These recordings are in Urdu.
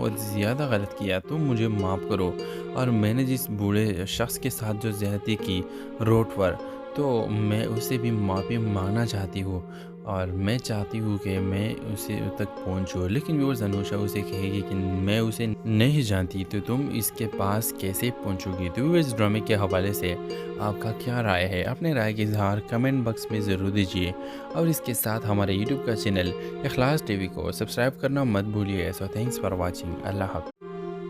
بہت زیادہ غلط کیا، تم مجھے معاف کرو۔ اور میں نے جس بوڑھے شخص کے ساتھ جو زیادتی کی روڈ پر، تو میں اسے بھی معافی مانگنا چاہتی ہوں، اور میں چاہتی ہوں کہ میں اسے تک پہنچوں۔ لیکن ویورز انوشا اسے کہے گی کہ میں اسے نہیں جانتی، تو تم اس کے پاس کیسے پہنچو گی؟ تو ویورز ڈرامے کے حوالے سے آپ کا کیا رائے ہے؟ اپنے رائے کا اظہار کمنٹ باکس میں ضرور دیجیے، اور اس کے ساتھ ہمارے یوٹیوب کا چینل اخلاص ٹی وی کو سبسکرائب کرنا مت بھولیے۔ سو تھینکس فار واچنگ، اللہ حافظ۔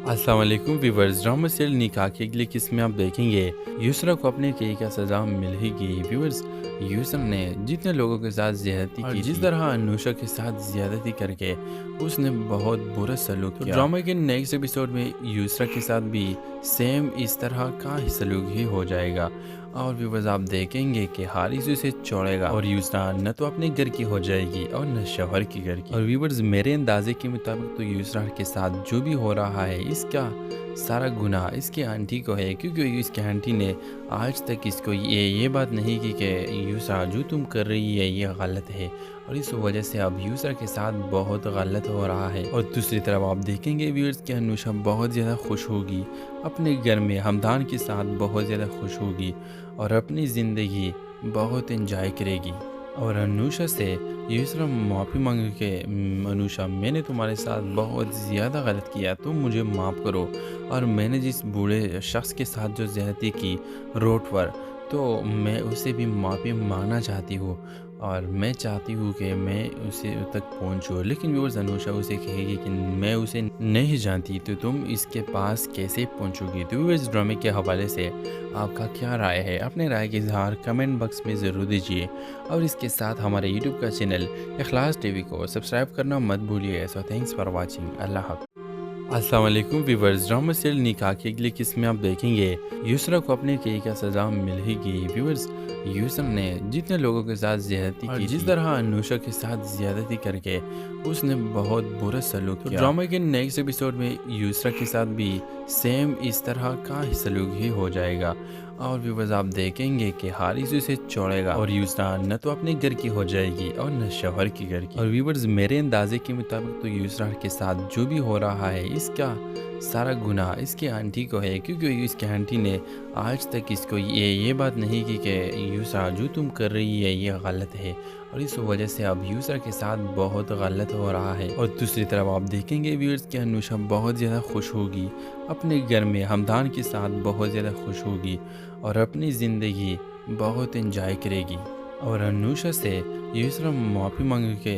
السلام علیکم ویورز، ڈرامہ سیریل نکاح کی اگلی قسط میں آپ دیکھیں گے یسرا کو اپنے کئی کا سزا مل ہی گئی۔ ویورز، یسرا نے جتنے لوگوں کے ساتھ زیادتی کی، جس طرح انوشا کے ساتھ زیادتی کر کے اس نے بہت برا سلوک کیا، ڈرامہ کے نیکسٹ ایپیسوڈ میں یسرا کے ساتھ بھی سیم اس طرح کا سلوک ہی ہو جائے گا، اور ویورز آپ دیکھیں گے کہ حارث اسے چھوڑے گا، اور یسرا نہ تو اپنے گھر کی ہو جائے گی اور نہ شوہر کی گھر کی۔ اور ویورز، میرے اندازے کے مطابق تو یسرا کے ساتھ جو بھی ہو رہا ہے، اس کا سارا گناہ اس کی آنٹی کو ہے، کیونکہ اس کی آنٹی نے آج تک اس کو یہ بات نہیں کی کہ یسرا جو تم کر رہی ہے یہ غلط ہے، اور اس وجہ سے اب یسرا کے ساتھ بہت غلط ہو رہا ہے۔ اور دوسری طرف آپ دیکھیں گے ویورز کہ انوشا بہت زیادہ خوش ہوگی، اپنے گھر میں ہمدان کے ساتھ بہت زیادہ خوش ہوگی، اور اپنی زندگی بہت انجوائے کرے گی۔ اور انوشا سے یسرا معافی مانگے کہ انوشا، میں نے تمہارے ساتھ بہت زیادہ غلط کیا، تم مجھے معاف کرو۔ اور میں نے جس بوڑھے شخص کے ساتھ جو زیادتی کی روڈ پر، تو میں اسے بھی معافی مانگنا چاہتی ہوں، اور میں چاہتی ہوں کہ میں اسے تک پہنچوں۔ لیکن ویورز، انوشا اسے کہے گی کہ میں اسے نہیں جانتی، تو تم اس کے پاس کیسے پہنچو گی؟ تو ویورز، ڈرامے کے حوالے سے آپ کا کیا رائے ہے؟ اپنے رائے کا اظہار کمنٹ باکس میں ضرور دیجیے، اور اس کے ساتھ ہمارے یوٹیوب کا چینل اخلاص ٹی وی کو سبسکرائب کرنا مت بھولیے۔ سو تھینکس فار واچنگ، اللہ حافظ۔ السلام علیکم ویورز، ڈرامہ سیریل نکاح کی اگلی قسط میں آپ دیکھیں گے یسرا کو اپنے کئی کا سزا مل ہی گئی۔ ویورز، یسرا نے جتنے لوگوں کے ساتھ زیادتی کی، جس طرح انوشا کے ساتھ زیادتی کر کے اس نے بہت برا سلوک کیا، ڈرامہ کے نیکسٹ ایپیسوڈ میں یسرا کے ساتھ بھی سیم اس طرح کا سلوک ہی ہو جائے گا، اور ویورز آپ دیکھیں گے کہ حارث اسے چھوڑے گا، اور یسرا نہ تو اپنے گھر کی ہو جائے گی اور نہ شوہر کی گھر کی۔ اور ویورز، میرے اندازے کے مطابق تو یسرا کے ساتھ جو بھی ہو رہا ہے، اس کا سارا گناہ اس کی آنٹی کو ہے، کیونکہ اس کی آنٹی نے آج تک اس کو یہ بات نہیں کی کہ یسرا جو تم کر رہی ہے یہ غلط ہے، اور اس وجہ سے اب یسرا کے ساتھ بہت غلط ہو رہا ہے۔ اور دوسری طرف آپ دیکھیں گے ویورز کہ انوشا بہت زیادہ خوش ہوگی، اپنے گھر میں ہمدان کے ساتھ بہت زیادہ خوش ہوگی، اور اپنی زندگی بہت انجوائے کرے گی۔ اور انوشا سے یسرا معافی مانگے کہ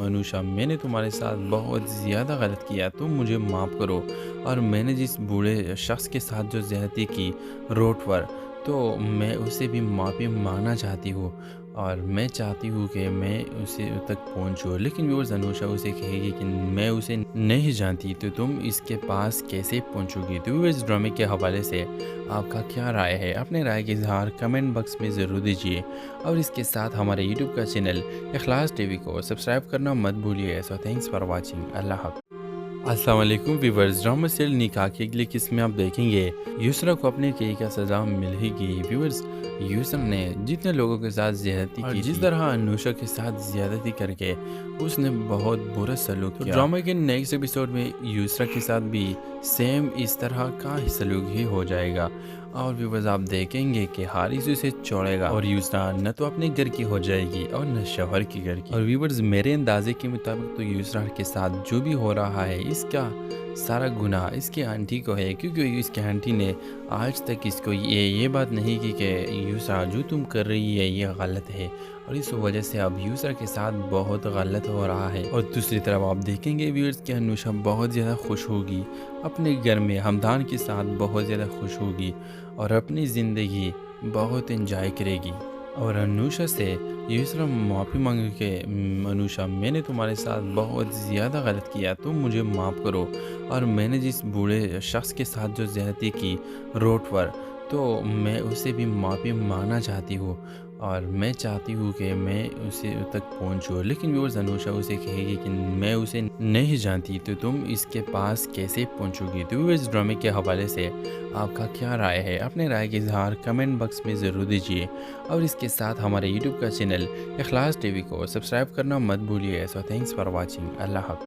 انوشا، میں نے تمہارے ساتھ بہت زیادہ غلط کیا، تم مجھے معاف کرو۔ اور میں نے جس بوڑھے شخص کے ساتھ جو زیادتی کی روڈ پر، تو میں اسے بھی معافی مانگنا چاہتی ہوں، اور میں چاہتی ہوں کہ میں اسے تک پہنچوں۔ لیکن ویورز، انوشا اسے کہے گی کہ میں اسے نہیں جانتی، تو تم اس کے پاس کیسے پہنچو گی؟ تو ویورز، ڈرامے کے حوالے سے آپ کا کیا رائے ہے؟ اپنے رائے کا اظہار کمنٹ باکس میں ضرور دیجیے، اور اس کے ساتھ ہمارے یوٹیوب کا چینل اخلاص ٹی وی کو سبسکرائب کرنا مت بھولیے۔ سو تھینکس فار واچنگ، اللہ حافظ۔ السلام علیکم ویورز، ڈرامہ سیریل نکاح کی اگلی قسط میں آپ دیکھیں گے یسرا کو اپنے کئی کا سزا مل ہی گئی۔ ویورز، یسرا نے جتنے لوگوں کے ساتھ زیادتی کی، جس طرح انوشا کے ساتھ زیادتی کر کے اس نے بہت برا سلوک کیا، ڈرامہ کے نیکسٹ ایپیسوڈ میں یسرا کے ساتھ بھی سیم اس طرح کا سلوک ہی ہو جائے گا، اور ویورز آپ دیکھیں گے کہ حارث اسے چھوڑے گا، اور یسرا نہ تو اپنے گھر کی ہو جائے گی اور نہ شوہر کی گھر کی۔ اور ویورز، میرے اندازے کے مطابق تو یسرا کے ساتھ جو بھی ہو رہا ہے، اس کا سارا گناہ اس کی آنٹی کو ہے، کیونکہ اس کی آنٹی نے آج تک اس کو یہ بات نہیں کی کہ یسرا جو تم کر رہی ہے یہ غلط ہے، اور اس وجہ سے اب یسرا کے ساتھ بہت غلط ہو رہا ہے۔ اور دوسری طرف آپ دیکھیں گے ویورز کہ انوشا بہت زیادہ خوش ہوگی، اپنے گھر میں ہمدان کے ساتھ بہت زیادہ خوش ہوگی، اور اپنی زندگی بہت انجوائے کرے گی۔ اور انوشا سے یسرا معافی مانگے کہ انوشا، میں نے تمہارے ساتھ بہت زیادہ غلط کیا، تم مجھے معاف کرو۔ اور میں نے جس بوڑھے شخص کے ساتھ جو زیادتی کی روڈ پر، تو میں اسے بھی معافی مانگنا چاہتی ہوں، اور میں چاہتی ہوں کہ میں اسے تک پہنچوں۔ لیکن ویورز، انوشا اسے کہے گی کہ میں اسے نہیں جانتی، تو تم اس کے پاس کیسے پہنچو گی؟ تو ویورز، ڈرامے کے حوالے سے آپ کا کیا رائے ہے؟ اپنے رائے کا اظہار کمنٹ باکس میں ضرور دیجیے، اور اس کے ساتھ ہمارے یوٹیوب کا چینل اخلاص ٹی وی کو سبسکرائب کرنا مت بھولیے۔ سو تھینکس فار واچنگ، اللہ حافظ۔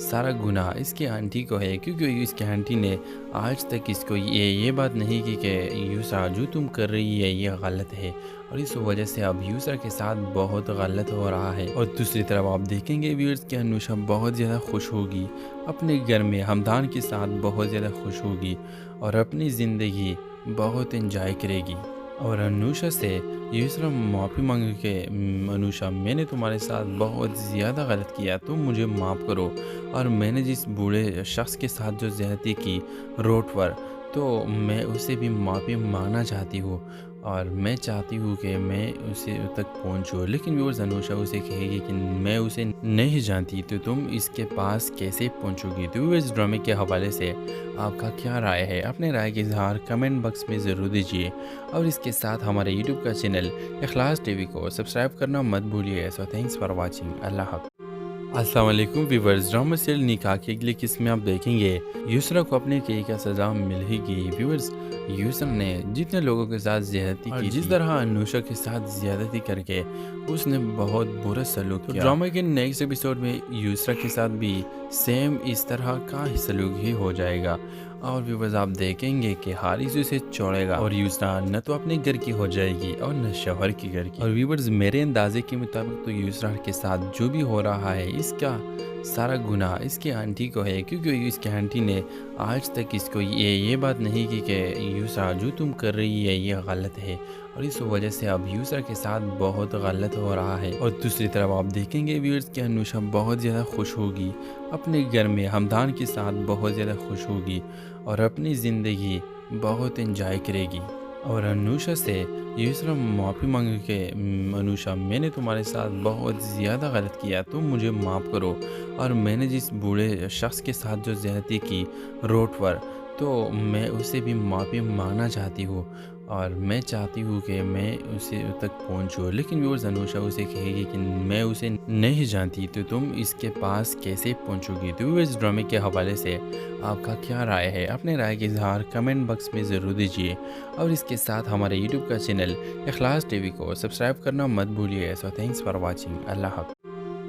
سارا گناہ اس کی آنٹی کو ہے، کیونکہ اس کی آنٹی نے آج تک اس کو یہ بات نہیں کی کہ یسرا جو تم کر رہی ہے یہ غلط ہے، اور اس وجہ سے اب یسرا کے ساتھ بہت غلط ہو رہا ہے۔ اور دوسری طرف آپ دیکھیں گے ویورز کہ انوشا بہت زیادہ خوش ہوگی، اپنے گھر میں ہمدان کے ساتھ بہت زیادہ خوش ہوگی اور اپنی زندگی بہت انجوائے کرے گی۔ اور انوشا سے یسرا معافی مانگے کہ انوشا میں نے تمہارے ساتھ بہت زیادہ غلط کیا، تم مجھے معاف کرو، اور میں نے جس بوڑھے شخص کے ساتھ جو زیادتی کی روڈ پر، تو میں اسے بھی معافی مانگنا چاہتی ہوں، اور میں چاہتی ہوں کہ میں اسے تک پہنچوں۔ لیکن ویورز انوشا اسے کہے گی کہ میں اسے نہیں جانتی، تو تم اس کے پاس کیسے پہنچو گی؟ تو ویورز ڈرامے کے حوالے سے آپ کا کیا رائے ہے؟ اپنے رائے کا اظہار کمنٹ باکس میں ضرور دیجیے، اور اس کے ساتھ ہمارے یوٹیوب کا چینل اخلاص ٹی وی کو سبسکرائب کرنا مت بھولیے۔ سو تھینکس فار واچنگ، اللہ حافظ۔ السلام علیکم ویورز، ڈرامہ سیریل نکاح کی اگلی قسط میں آپ دیکھیں گے یسرا کو اپنے کئی کا سزا مل ہی گئی۔ ویورز یسرا نے جتنے لوگوں کے ساتھ زیادتی کی، جس طرح انوشا کے ساتھ زیادتی کر کے اس نے بہت برا سلوک کیا، ڈرامہ کے نیکسٹ ایپیسوڈ میں یسرا کے ساتھ بھی سیم اس طرح کا ہی سلوک ہی ہو جائے گا، اور ویورز آپ دیکھیں گے کہ حارث اسے چھوڑے گا، اور یسرا نہ تو اپنے گھر کی ہو جائے گی اور نہ شوہر کی گھر کی۔ اور ویورز میرے اندازے کے مطابق تو یسرا کے ساتھ جو بھی ہو رہا ہے اس کا سارا گناہ اس کی آنٹی کو ہے، کیونکہ اس کی آنٹی نے آج تک اس کو یہ بات نہیں کی کہ یسرا جو تم کر رہی ہے یہ غلط ہے، اور اس وجہ سے اب یسرا کے ساتھ بہت غلط ہو رہا ہے۔ اور دوسری طرف آپ دیکھیں گے ویورز کہ انوشا بہت زیادہ خوش ہوگی، اپنے گھر میں ہمدان کے ساتھ بہت زیادہ خوش ہوگی اور اپنی زندگی بہت انجوائے کرے گی۔ اور انوشا سے یسرا معافی مانگے کہ انوشا میں نے تمہارے ساتھ بہت زیادہ غلط کیا، تم مجھے معاف کرو، اور میں نے جس بوڑھے شخص کے ساتھ جو زیادتی کی روڈ پر، تو میں اسے بھی معافی مانگنا چاہتی ہوں، اور میں چاہتی ہوں کہ میں اسے تک پہنچوں۔ لیکن ویورز انوشا اسے کہے گی کہ میں اسے نہیں جانتی، تو تم اس کے پاس کیسے پہنچو گی؟ تو ویورز ڈرامے کے حوالے سے آپ کا کیا رائے ہے؟ اپنے رائے کا اظہار کمنٹ باکس میں ضرور دیجیے، اور اس کے ساتھ ہمارے یوٹیوب کا چینل اخلاص ٹی وی کو سبسکرائب کرنا مت بھولیے۔ سو تھینکس فار واچنگ، اللہ حافظ۔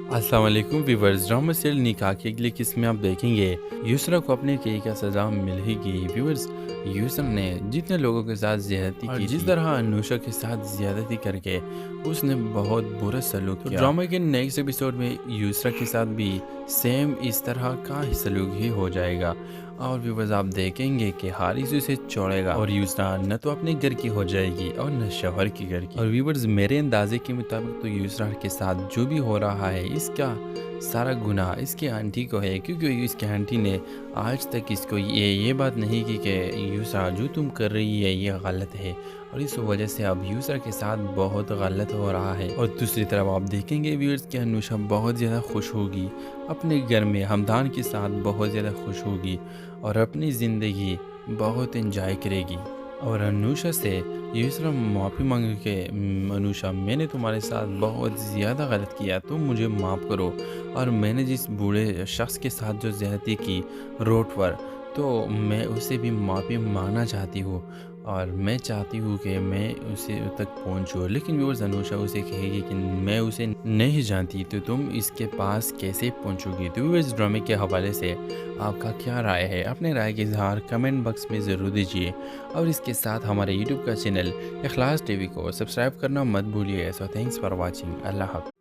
السلام علیکم ویورز، ڈرامہ سیریل نکاح کی اگلی قسط میں آپ دیکھیں گے یسرا کو اپنے کئی کا سزا مل ہی گئی۔ ویورز یسرا نے جتنے لوگوں کے ساتھ زیادتی کی، جس طرح انوشا کے ساتھ زیادتی کر کے اس نے بہت برا سلوک کیا، ڈرامہ کے نیکسٹ ایپیسوڈ میں یسرا کے ساتھ بھی سیم اس طرح کا ہی سلوک ہی ہو جائے گا، اور ویورز آپ دیکھیں گے کہ حارث اسے چھوڑے گا، اور یسرا نہ تو اپنے گھر کی ہو جائے گی اور نہ شوہر کی گھر کی۔ اور ویورز میرے اندازے کے مطابق تو یسرا کے ساتھ جو بھی ہو رہا ہے اس کا سارا گناہ اس کی آنٹی کو ہے، کیونکہ اس کی آنٹی نے آج تک اس کو یہ بات نہیں کی کہ یسرا جو تم کر رہی ہے یہ غلط ہے، اور اس وجہ سے اب یسرا کے ساتھ بہت غلط ہو رہا ہے۔ اور دوسری طرف آپ دیکھیں گے ویورز کہ انوشا بہت زیادہ خوش ہوگی، اپنے گھر میں ہمدان کے ساتھ بہت زیادہ خوش ہوگی اور اپنی زندگی بہت انجوائے کرے گی۔ اور انوشا سے یسرا معافی مانگے کہ انوشا میں نے تمہارے ساتھ بہت زیادہ غلط کیا، تم مجھے معاف کرو، اور میں نے جس بوڑھے شخص کے ساتھ جو زیادتی کی روڈ پر، تو میں اسے بھی معافی مانگنا چاہتی ہوں، اور میں چاہتی ہوں کہ میں اسے تک پہنچوں۔ لیکن ویورز انوشا اسے کہے گی کہ میں اسے نہیں جانتی، تو تم اس کے پاس کیسے پہنچو گی؟ تو ویورز ڈرامے کے حوالے سے آپ کا کیا رائے ہے؟ اپنے رائے کا اظہار کمنٹ باکس میں ضرور دیجیے، اور اس کے ساتھ ہمارے یوٹیوب کا چینل اخلاص ٹی وی کو سبسکرائب کرنا مت بھولیے۔ سو تھینکس فار واچنگ، اللہ حافظ۔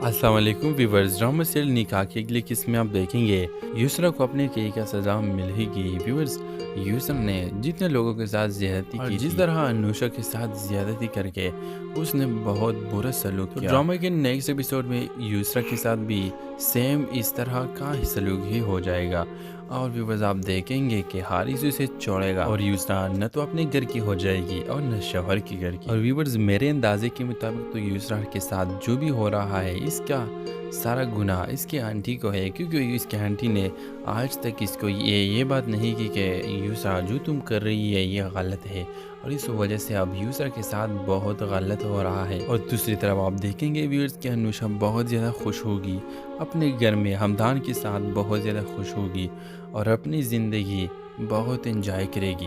السلام علیکم ویورز، ڈرامہ سیریل نکاح کی اگلی قسط میں آپ دیکھیں گے یسرا کو اپنے کئی کا سزا مل ہی گئی۔ ویورز یسرا نے جتنے لوگوں کے ساتھ زیادتی کی، جس طرح انوشا کے ساتھ زیادتی کر کے اس نے بہت برا سلوک کیا، ڈرامہ کے نیکسٹ ایپیسوڈ میں یسرا کے ساتھ بھی سیم اس طرح کا ہی سلوک ہی ہو جائے گا، اور ویورز آپ دیکھیں گے کہ حارث اسے چھوڑے گا، اور یسرا نہ تو اپنے گھر کی ہو جائے گی اور نہ شوہر کی گھر کی۔ اور ویورز میرے اندازے کے مطابق تو یسرا کے ساتھ جو بھی ہو رہا ہے اس کا سارا گناہ اس کی آنٹی کو ہے، کیونکہ اس کی آنٹی نے آج تک اس کو یہ بات نہیں کی کہ یسرا جو تم کر رہی ہے یہ غلط ہے، اور اس وجہ سے اب یسرا کے ساتھ بہت غلط ہو رہا ہے۔ اور دوسری طرف آپ دیکھیں گے ویورز کہ انوشا بہت زیادہ خوش ہوگی، اپنے گھر میں ہمدان کے ساتھ بہت زیادہ خوش ہوگی اور اپنی زندگی بہت انجوائے کرے گی۔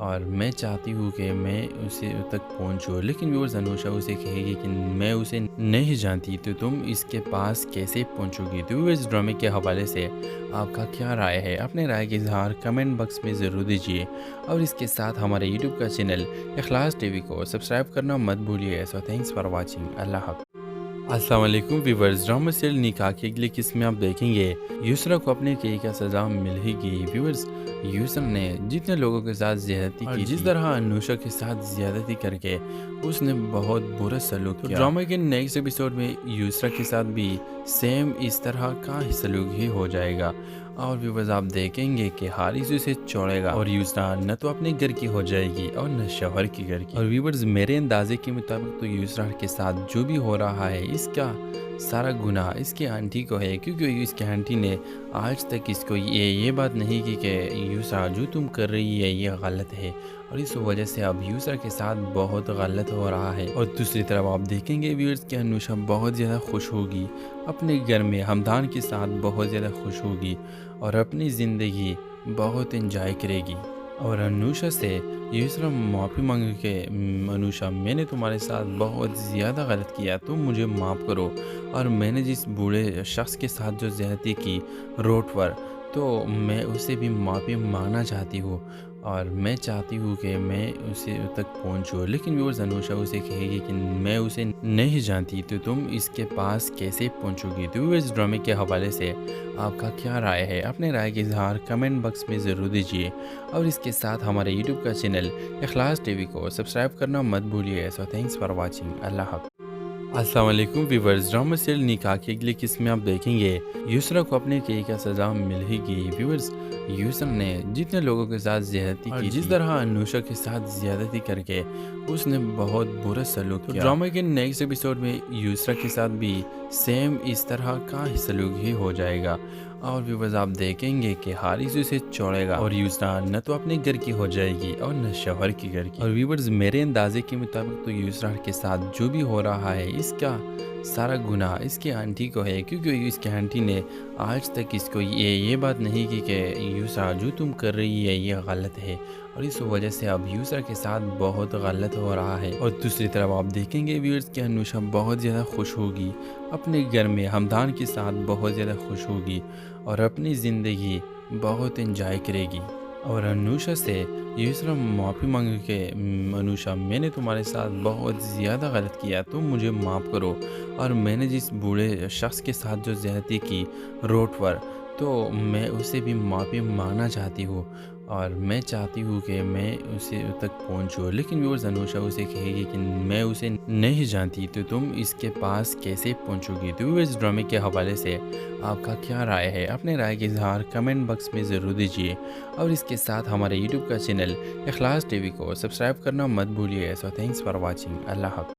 اور میں چاہتی ہوں کہ میں اسے تک پہنچوں، لیکن ویورز انوشا اسے کہے گی کہ میں اسے نہیں جانتی، تو تم اس کے پاس کیسے پہنچو گی؟ تو ویورز ڈرامے کے حوالے سے آپ کا کیا رائے ہے؟ اپنے رائے کا اظہار کمنٹ باکس میں ضرور دیجیے، اور اس کے ساتھ ہمارے یوٹیوب کا چینل اخلاص ٹی وی کو سبسکرائب کرنا مت بھولیے۔ سو تھینکس فار واچنگ، اللہ حافظ۔ السلام علیکم ویورز، ڈرامہ سیریل نکاح کی اگلی قسط میں آپ دیکھیں گے یسرا کو اپنے کئی کا سزا مل ہی گئی۔ ویورز، یسرا نے جتنے لوگوں کے ساتھ زیادتی کی، جس طرح انوشا کے ساتھ زیادتی کر کے اس نے بہت برا سلوک کیا، ڈرامہ کے نیکسٹ ایپیسوڈ میں یسرا کے ساتھ بھی سیم اس طرح کا ہی سلوک ہی ہو جائے گا، اور ویورز آپ دیکھیں گے کہ حارث اسے چھوڑے گا، اور یسرا نہ تو اپنے گھر کی ہو جائے گی اور نہ شوہر کی گھر کی۔ اور ویورز، میرے اندازے کے مطابق تو یسرا کے ساتھ جو بھی ہو رہا ہے اس کا سارا گناہ اس کی آنٹی کو ہے، کیونکہ اس کی آنٹی نے آج تک اس کو یہ بات نہیں کی کہ یسرا جو تم کر رہی ہے یہ غلط ہے، اور اس وجہ سے اب یسرا کے ساتھ بہت غلط ہو رہا ہے۔ اور دوسری طرف آپ دیکھیں گے ویورز کہ انوشا بہت زیادہ خوش ہوگی، اپنے گھر میں ہمدان کے ساتھ بہت زیادہ خوش ہوگی اور اپنی زندگی بہت انجوائے کرے گی۔ اور انوشا سے یسرا معافی مانگے کہ انوشا، میں نے تمہارے ساتھ بہت زیادہ غلط کیا، تم مجھے معاف کرو، اور میں نے جس بوڑھے شخص کے ساتھ جو زیادتی کی روڈ پر، تو میں اسے بھی معافی مانگنا چاہتی ہوں، اور میں چاہتی ہوں کہ میں اسے تک پہنچوں، لیکن ویورز انوشا اسے کہے گی کہ میں اسے نہیں جانتی، تو تم اس کے پاس کیسے پہنچو گی؟ تو ویورز ڈرامے کے حوالے سے آپ کا کیا رائے ہے؟ اپنے رائے کا اظہار کمنٹ باکس میں ضرور دیجیے، اور اس کے ساتھ ہمارے یوٹیوب کا چینل اخلاص ٹی وی کو سبسکرائب کرنا مت بھولیے۔ سو تھینکس فار واچنگ، اللہ حافظ۔ السلام علیکم ویورز، ڈرامہ سیریل نکاح کی اگلی قسط میں آپ دیکھیں گے یسرا کو اپنے کئی کا سزا مل ہی گئی۔ ویورز، یسرا نے جتنے لوگوں کے ساتھ زیادتی کی، جس طرح انوشا کے ساتھ زیادتی کر کے اس نے بہت برا سلوک کیا، ڈرامہ کے نیکسٹ ایپیسوڈ میں یسرا کے ساتھ بھی سیم اس طرح کا ہی سلوک ہی ہو جائے گا، اور ویورز آپ دیکھیں گے کہ حارث اسے چھوڑے گا، اور یسرا نہ تو اپنے گھر کی ہو جائے گی اور نہ شوہر کی گھر کی۔ اور ویورز، میرے اندازے کے مطابق تو یسرا کے ساتھ جو بھی ہو رہا ہے اس کا سارا گناہ اس کی آنٹی کو ہے، کیونکہ اس کی آنٹی نے آج تک اس کو یہ بات نہیں کی کہ یسرا جو تم کر رہی ہے یہ غلط ہے، اور اس وجہ سے اب یسرا کے ساتھ بہت غلط ہو رہا ہے۔ اور دوسری طرف آپ دیکھیں گے ویورز کہ انوشا بہت زیادہ خوش ہوگی، اپنے گھر میں ہمدان کے ساتھ بہت زیادہ خوش ہوگی اور اپنی زندگی بہت انجوائے کرے گی۔ اور انوشا سے یسرا معافی مانگے کہ انوشا، میں نے تمہارے ساتھ بہت زیادہ غلط کیا، تم مجھے معاف کرو، اور میں نے جس بوڑھے شخص کے ساتھ جو زیادتی کی روڈ پر، تو میں اسے بھی معافی مانگنا چاہتی ہوں، اور میں چاہتی ہوں کہ میں اسے تک پہنچوں، لیکن ویورز انوشا اسے کہے گی کہ میں اسے نہیں جانتی، تو تم اس کے پاس کیسے پہنچو گی؟ تو ویورز، ڈرامے کے حوالے سے آپ کا کیا رائے ہے؟ اپنے رائے کا اظہار کمنٹ باکس میں ضرور دیجیے، اور اس کے ساتھ ہمارے یوٹیوب کا چینل اخلاص ٹی وی کو سبسکرائب کرنا مت بھولیے۔ سو تھینکس فار واچنگ، اللہ حافظ۔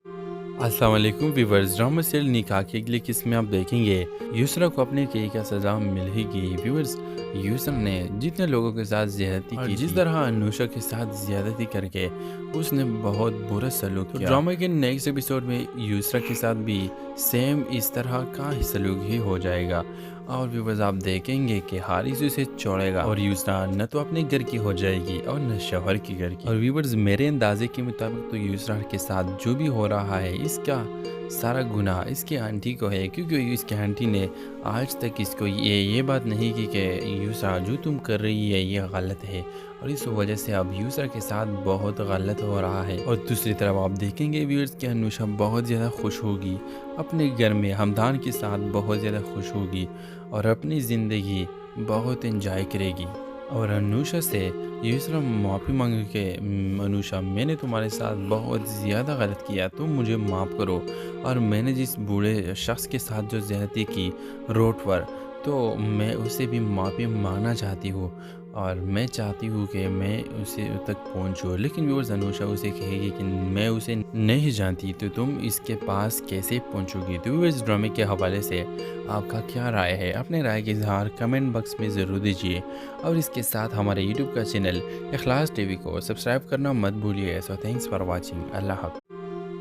السلام علیکم ویورز، ڈرامہ سیریل نکاح کی اگلی قسط میں آپ دیکھیں گے یسرا کو اپنے کئی کا سزا مل ہی گئی۔ ویورز، یسرا نے جتنے لوگوں کے ساتھ زیادتی کی، جس طرح انوشا کے ساتھ زیادتی کر کے اس نے بہت برا سلوک کیا، ڈرامہ کے نیکسٹ ایپیسوڈ میں یسرا کے ساتھ بھی سیم اس طرح کا ہی سلوک ہی ہو جائے گا، اور ویورز آپ دیکھیں گے کہ حارث اسے چھوڑے گا، اور یسرا نہ تو اپنے گھر کی ہو جائے گی اور نہ شوہر کی گھر کی۔ اور ویورز، میرے اندازے کے مطابق تو یسرا کے ساتھ جو بھی ہو رہا ہے اس کا سارا گناہ اس کی آنٹی کو ہے، کیونکہ اس کی آنٹی نے آج تک اس کو یہ بات نہیں کی کہ یسرا جو تم کر رہی ہے یہ غلط ہے، اور اس وجہ سے اب یسرا کے ساتھ بہت غلط ہو رہا ہے۔ اور دوسری طرف آپ دیکھیں گے ویورز کہ انوشا بہت زیادہ خوش ہوگی، اپنے گھر میں ہمدان کے ساتھ بہت زیادہ خوش ہوگی اور اپنی زندگی بہت انجوائے کرے گی۔ اور انوشا سے یسرا معافی مانگے کہ انوشا، میں نے تمہارے ساتھ بہت زیادہ غلط کیا، تم مجھے معاف کرو، اور میں نے جس بوڑھے شخص کے ساتھ جو زیادتی کی روڈ پر، تو میں اسے بھی معافی مانگنا چاہتی ہوں، اور میں چاہتی ہوں کہ میں اسے تک پہنچوں، لیکن ویورز انوشا اسے کہے گی کہ میں اسے نہیں جانتی، تو تم اس کے پاس کیسے پہنچو گی؟ تو ویورز، ڈرامے کے حوالے سے آپ کا کیا رائے ہے؟ اپنے رائے کا اظہار کمنٹ باکس میں ضرور دیجیے، اور اس کے ساتھ ہمارے یوٹیوب کا چینل اخلاص ٹی وی کو سبسکرائب کرنا مت بھولیے۔ سو تھینکس فار واچنگ، اللہ حافظ۔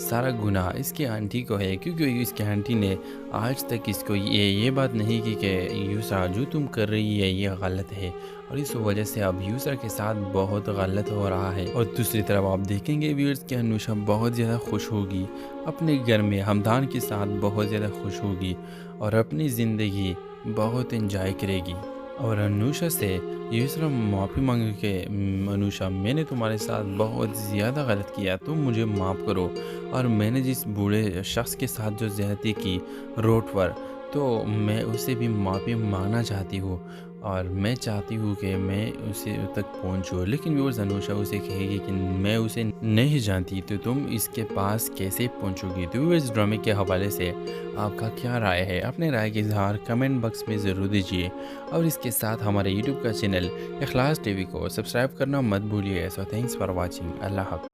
سارا گناہ اس کی آنٹی کو ہے، کیونکہ اس کی آنٹی نے آج تک اس کو یہ بات نہیں کی کہ یسرا جو تم کر رہی ہے یہ غلط ہے، اور اس وجہ سے اب یسرا کے ساتھ بہت غلط ہو رہا ہے۔ اور دوسری طرف آپ دیکھیں گے ویورز کہ انوشا بہت زیادہ خوش ہوگی، اپنے گھر میں ہمدان کے ساتھ بہت زیادہ خوش ہوگی اور اپنی زندگی بہت انجوائے کرے گی۔ اور انوشا سے یسرا معافی مانگے کہ انوشا میں نے تمہارے ساتھ بہت زیادہ غلط کیا، تم مجھے معاف کرو، اور میں نے جس بوڑھے شخص کے ساتھ جو زیادتی کی روڈ پر، تو میں اسے بھی معافی مانگنا چاہتی ہوں، اور میں چاہتی ہوں کہ میں اسے تک پہنچوں۔ لیکن ویورز انوشا اسے کہے گی کہ میں اسے نہیں جانتی، تو تم اس کے پاس کیسے پہنچو گی؟ تو ویورز ڈرامے کے حوالے سے آپ کا کیا رائے ہے؟ اپنے رائے کا اظہار کمنٹ باکس میں ضرور دیجیے، اور اس کے ساتھ ہمارے یوٹیوب کا چینل اخلاص ٹی وی کو سبسکرائب کرنا مت بھولیے۔ سو تھینکس فار واچنگ، اللہ حافظ۔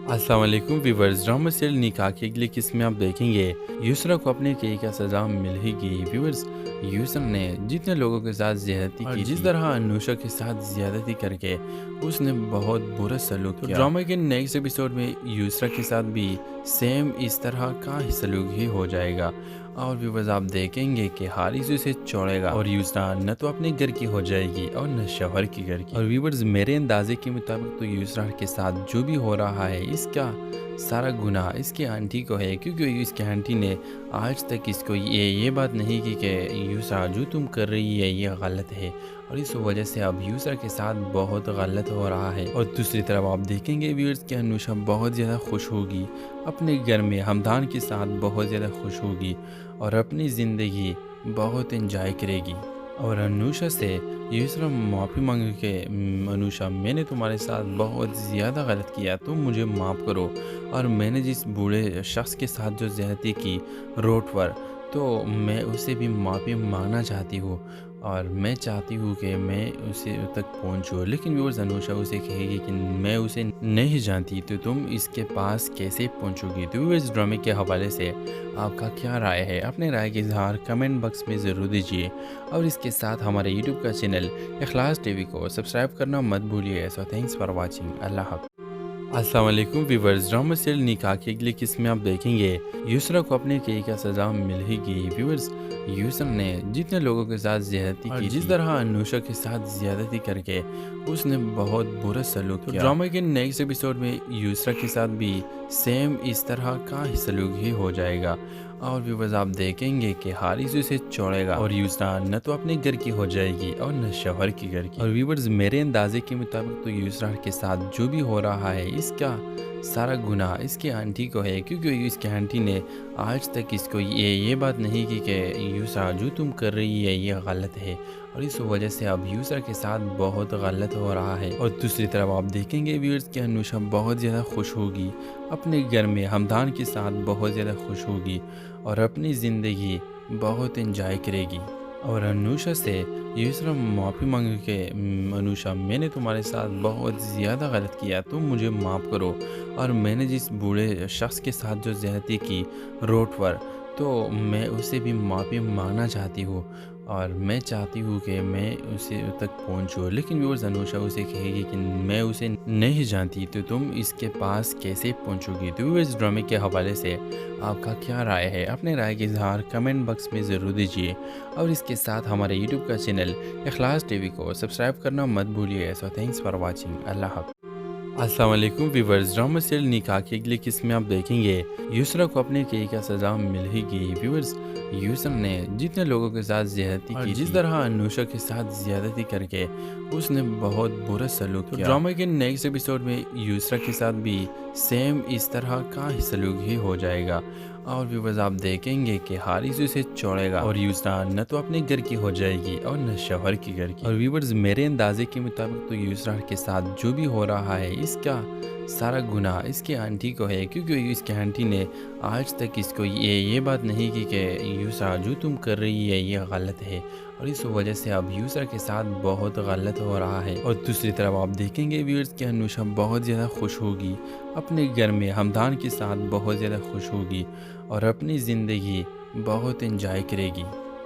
السلام علیکم ویورز، ڈرامہ سیریل نکاح کی اگلی قسط میں آپ دیکھیں گے یسرا کو اپنے کئی کا سزا مل ہی گئی۔ ویورز، یسرا نے جتنے لوگوں کے ساتھ زیادتی کی، جس طرح انوشا کے ساتھ زیادتی کر کے اس نے بہت برا سلوک کیا، ڈرامہ کے نیکسٹ ایپیسوڈ میں یسرا کے ساتھ بھی سیم اس طرح کا ہی سلوک ہی ہو جائے گا، اور ویورز آپ دیکھیں گے کہ حارث اسے چھوڑے گا، اور یسرا نہ تو اپنے گھر کی ہو جائے گی اور نہ شوہر کی گھر کی۔ اور ویورز میرے اندازے کے مطابق تو یسرا کے ساتھ جو بھی ہو رہا ہے اس کا سارا گناہ اس کی آنٹی کو ہے، کیونکہ اس کی آنٹی نے آج تک اس کو یہ بات نہیں کی کہ یسرا جو تم کر رہی ہے یہ غلط ہے، اور اس وجہ سے اب یسرا کے ساتھ بہت غلط ہو رہا ہے۔ اور دوسری طرف آپ دیکھیں گے ویورز کہ انوشا بہت زیادہ خوش ہوگی، اپنے گھر میں ہمدان کے ساتھ بہت زیادہ خوش ہوگی اور اپنی زندگی بہت انجوائے کرے گی۔ اور انوشا سے یسرا معافی مانگے کہ انوشا میں نے تمہارے ساتھ بہت زیادہ غلط کیا، تم مجھے معاف کرو، اور میں نے جس بوڑھے شخص کے ساتھ جو زیادتی کی روڈ پر، تو میں اسے بھی معافی مانگنا چاہتی ہوں، اور میں چاہتی ہوں کہ میں اسے تک پہنچوں۔ لیکن ویورز انوشا اسے کہے گی کہ میں اسے نہیں جانتی، تو تم اس کے پاس کیسے پہنچو گی؟ تو ویورز ڈرامے کے حوالے سے آپ کا کیا رائے ہے؟ اپنے رائے کا اظہار کمنٹ باکس میں ضرور دیجیے، اور اس کے ساتھ ہمارے یوٹیوب کا چینل اخلاص ٹی وی کو سبسکرائب کرنا مت بھولیے۔ سو تھینکس فار واچنگ، اللہ حافظ۔ السلام علیکم ویورز، ڈرامہ سیریل نکاح کی اگلی قسط میں آپ دیکھیں گے یسرا کو اپنے کئی کا سزا مل ہی گئی۔ ویورز، یسرا نے جتنے لوگوں کے ساتھ زیادتی کی، جس طرح انوشا کے ساتھ زیادتی کر کے اس نے بہت برا سلوک کیا، ڈرامہ کے نیکسٹ ایپیسوڈ میں یسرا کے ساتھ بھی سیم اس طرح کا ہی سلوک ہی ہو جائے گا، اور ویورز آپ دیکھیں گے کہ حارث اسے چھوڑے گا، اور یسرا نہ تو اپنے گھر کی ہو جائے گی اور نہ شوہر کی گھر کی۔ اور ویورز میرے اندازے کے مطابق تو یسرا کے ساتھ جو بھی ہو رہا ہے اس کا سارا گناہ اس کی آنٹی کو ہے، کیونکہ اس کی آنٹی نے آج تک اس کو یہ بات نہیں کی کہ یسرا جو تم کر رہی ہے یہ غلط ہے، اور اس وجہ سے اب یسرا کے ساتھ بہت غلط ہو رہا ہے۔ اور دوسری طرف آپ دیکھیں گے ویورز کہ انوشا بہت زیادہ خوش ہوگی، اپنے گھر میں ہمدان کے ساتھ بہت زیادہ خوش ہوگی اور اپنی زندگی بہت انجوائے کرے گی۔ اور انوشا سے یسرا معافی مانگے کہ انوشا میں نے تمہارے ساتھ بہت زیادہ غلط کیا، تم مجھے معاف کرو، اور میں نے جس بوڑھے شخص کے ساتھ جو زیادتی کی روڈ پر، تو میں اسے بھی معافی مانگنا چاہتی ہوں، اور میں چاہتی ہوں کہ میں اسے تک پہنچوں۔ لیکن ویورز انوشا اسے کہے گی کہ میں اسے نہیں جانتی، تو تم اس کے پاس کیسے پہنچو گی؟ تو ویورز ڈرامے کے حوالے سے آپ کا کیا رائے ہے؟ اپنے رائے کا اظہار کمنٹ باکس میں ضرور دیجیے، اور اس کے ساتھ ہمارے یوٹیوب کا چینل اخلاص ٹی وی کو سبسکرائب کرنا مت بھولیے۔ سو تھینکس فار واچنگ، اللہ حافظ۔ السلام علیکم ویورز، ڈرامہ سیریل نکاح کی اگلی قسط میں آپ دیکھیں گے یسرا کو اپنے کئی کا سزا مل ہی گئی۔ ویورز، یسرا نے جتنے لوگوں کے ساتھ زیادتی کی، جس طرح انوشا کے ساتھ زیادتی کر کے اس نے بہت برا سلوک کیا، ڈرامہ کے نیکسٹ ایپیسوڈ میں یسرا کے ساتھ بھی سیم اس طرح کا ہی سلوک ہی ہو جائے گا، اور ویورز آپ دیکھیں گے کہ حارث اسے چھوڑے گا، اور یسرا نہ تو اپنے گھر کی ہو جائے گی اور نہ شوہر کی گھر کی۔ اور ویورز میرے اندازے کے مطابق تو یسرا کے ساتھ جو بھی ہو رہا ہے اس کا سارا گناہ اس کی آنٹی کو ہے، کیونکہ اس کی آنٹی نے آج تک اس کو یہ بات نہیں کی کہ یسرا جو تم کر رہی ہے یہ غلط ہے، اور اس وجہ سے اب یسرا کے ساتھ بہت غلط ہو رہا ہے۔ اور دوسری طرف آپ دیکھیں گے ویورز کہ انوشا بہت زیادہ خوش ہوگی، اپنے گھر میں ہمدان کے ساتھ بہت زیادہ خوش ہوگی اور اپنی زندگی بہت انجوائے کرے گی۔